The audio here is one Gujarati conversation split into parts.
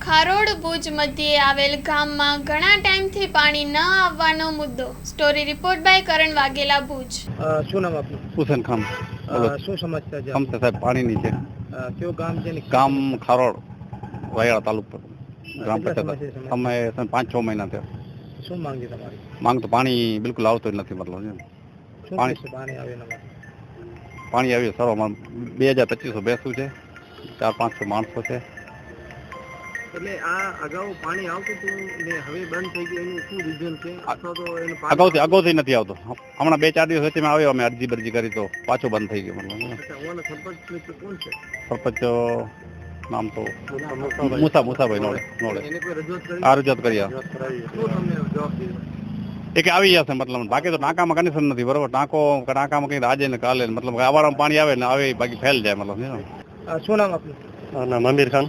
ખારોડ ભુજ મધ્યે આવેલ ગામમાં ઘણા ટાઈમથી પાણી ન આવવાનો મુદ્દો. સ્ટોરી રિપોર્ટ બાય કરણ વાઘેલા, ભુજ. શું નામ આપનું? હુસેન ખાન. શું સમસ્યા છે? સમસ્યા સાહેબ પાણીની છે. કયું ગામ છે? ગામ ખારોડ, વાયાળા તાલુકો, ગ્રામ કેટલા પંચાયત. સમયથી અમે 5-6 મહિના થયા. શું માંગ છે તમારી? માંગ તો પાણી બિલકુલ આવતું જ નથી. મતલબ શું પાણી- કહેશો પાણી આવે એના માટે? પાણી આવ્યું સરોમાં 2200 ભેંસું છે, 400-500 માણસો છે. એટલે આ અગાઉ પાણી આવતું હતું ને હવે બંધ થઈ ગયું, એનું શું રીઝન છે? અથવા તો એનું અગાઉથી નથી આવતો. હમણાં 2-4 દિવસ વચ્ચે આવ્યો, અમે અરજી કરી તો પાછો બંધ થઈ ગયો. મતલબ સરપંચ કોણ છે? સરપંચ નામ તો મુસાભાઈ નોળે. એને કોઈ રજૂઆત કરી? આ રજૂઆત કરી. શું તમને જવાબ દીધો? કે આવી જશે. મતલબ બાકી તો ટાંકામાં કનેક્શન નથી. બરોબર, ટાંકામાં કંઈ આજે ને કાલે મતલબ આવાળામાં પાણી આવે ને આવે, બાકી ફેલ જાય. મતલબ શું નામ આપનું? નામ અમીર ખાન.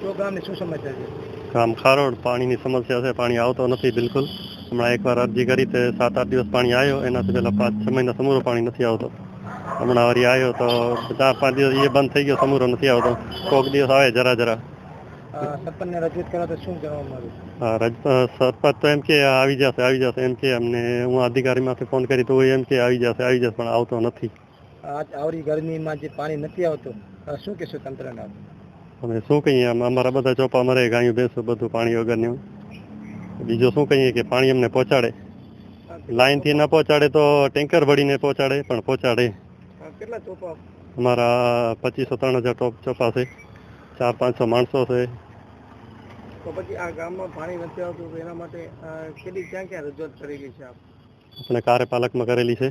કયો ગામની શું સમસ્યા છે? ગામ ખારોડ. પાણીની સમસ્યા છે, પાણી આવતો નથી બિલકુલ. હમણાં એકવાર અરજી કરી તે 7-8 દિવસ પાણી આવ્યો, એનાથી પહેલા 5-6 મહિના સમૂરો પાણી નથી આવતો. હમણાં વળી આવ્યો તો 4-5 દિવસ એ બંધ થઈ ગયો, સમૂરો નથી આવતો. કોઈક દિવસ આવે જરા. સરપંચને રજૂઆત કરો તો શું કરવામાં આવ્યું? સરપંચ તો એમ કે આવી જશે એમ કે અમને. હું અધિકારીમાંથી ફોન કરી તો એમ કે આવી જશે પણ આવતો નથી. આવરી ગરમીમાં જે પાણી નથી આવતું, શું કહેશો તંત્રને? અમે શું કહીએ, અમારા બધા ચોપા મરે, ગાયું ભેંસો બધું પાણી વગરનું. બીજું શું કહીએ કે પાણી અમને પહોંચાડે. લાઈનથી ન પહોંચાડે તો ટેન્કર ભરીને પહોંચાડે, પણ પહોંચાડે. કેટલા ચોપા? અમારા 2500-3000 ચોપા છે, 400-500 માણસો છે. તો પછી આ ગામમાં પાણી નથી આવતું તો એના માટે ક્યાં રજૂઆત કરેલી છે? આપણે કાર્યપાલકમાં કરેલી છે.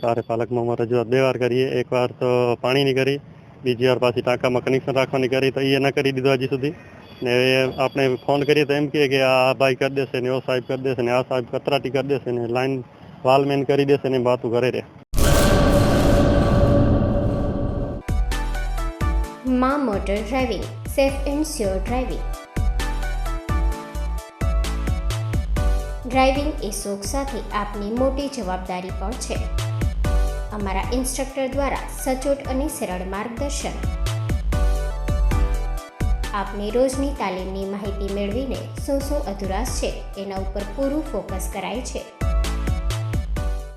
કાર્યપાલકમાં અમે રજૂઆત 2 વાર કરીએ. એકવાર તો પાણીની કરી, બીજી વાર પાછી ટાંકામાં કનેક્શન રાખવાની કરી, તો એ ન કરી દીધું હજી સુધી. ને આપણે ફોન કરીએ તો એમ કહે કે આ ભાઈ કરી દેશે ને, એવો સાહેબ કરી દેશે ને, આ સાહેબ કતરાટી કરી દેશે ને, લાઈન વાલમેન કરી દેશે ને, વાતું કરે રહ્યા. માં motor driving, safe and sure driving. Driving એ શોખ સાથે આપની મોટી જવાબદારી પણ છે. અમારા ઇન્સ્ટ્રક્ટર દ્વારા સચોટ અને સરળ માર્ગદર્શન. આપની રોજની તાલીમની માહિતી મેળવીને શું અધુરાશ છે એના ઉપર પૂરું ફોકસ કરાય છે.